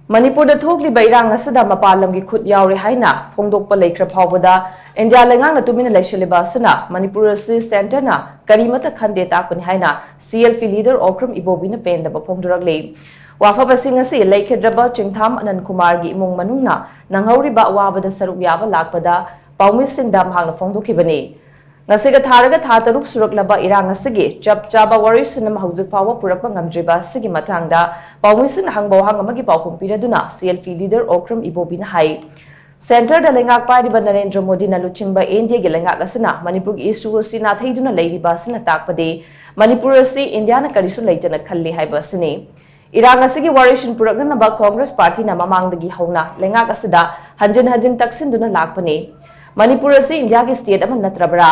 Manipur da THOKLIBA IRANG ASIDA MAPAL LAMGI KHUT YAORE HAINA PHONGDOKPA LEIKHRA PHAOBADA India LEINGAK Tuminna Leisilliba Asina Manipur Asi Center na Kari Amatta Khande Takpani HAINA CLF leader OKRAM IBOBI na PENDABA PHONGDORAKLI Wafa sing asi Leikhdraba Chingtham Anan Kumar gi imong manungna nanghauriba awabada saruk yaba lakpada paumi singdam hangna phongdokhibani ngasiga tharaga tha taruk suraklaba irang asigi chap chaba warriors na mahujik pawa purakpa ngamdriba sigi matangda paumi sin hangbaw hangamagi pawkhum piraduna CLF leader OKRAM IBOBI na hai Center da lengak pariba Narendra Modi na luchingba India gi lengak asina Manipur gi isu sina thaiduna Leisilliba Asina takpade Manipur Asi India na karisu leitana khalli haiba sini IRANG asigi warriors puraknaba Congress Party na mamangdagi hauna lengak asida hanjin taksinduna lakpani Manipur Asi India gi state ama natrabra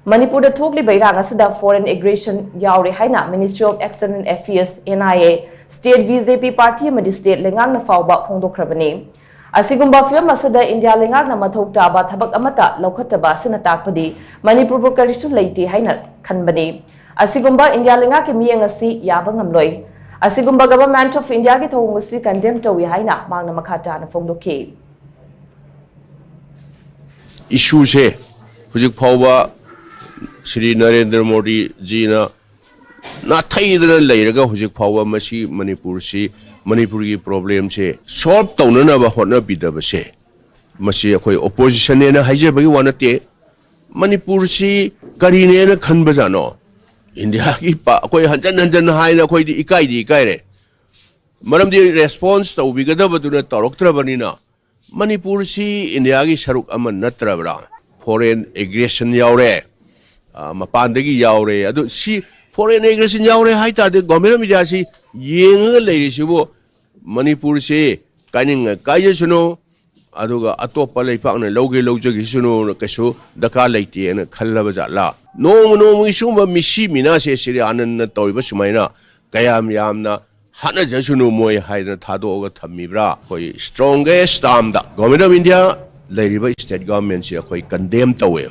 Manipur da THOKLIBA IRANG asida foreign aggression YAORE HAINA Ministry of External Affairs NIA state BJP party amadi state lengak na fauba phongdokhrabani Asigumba film asida India lengak na mathok taba thabak amata laukhataba sina takpadi Manipur bu karisu leiti haina khanbani Asigumba India lengak ki miyeng asi yaba ngamloi Asigumba government of India ki thong asi condemn tawi haina mangna makhata na phongdokhi issue se hujik phawba Shri Narendra Modi ji na thaidana leiraga hujik phawba masi Manipur si Manipur ki problem se solve taunana ba hotna bidaba se masi akhoi opposition ne na haije bagi wanate Manipur si kari ne na khanba jano India ki pa akhoi hanjan haina akhoi di ikai re maram di response to bigadaba duna taroktrabani na Manipur si India ki saruk aman natrabra foreign aggression yaure mapandagi yaure adu si foreign aggression yaure haita de government media si yenga leirisibo Manipur se kaning kaya suno aduga atopa leipakna lojagi suno kaso daka leite na khallaba jala no isuma misi mina se siri anan toiba sumaina kayam yamna hana jasuno moy haina thado ga thamibra koi strongest term da government of India leiriba state government se koi condemn tawe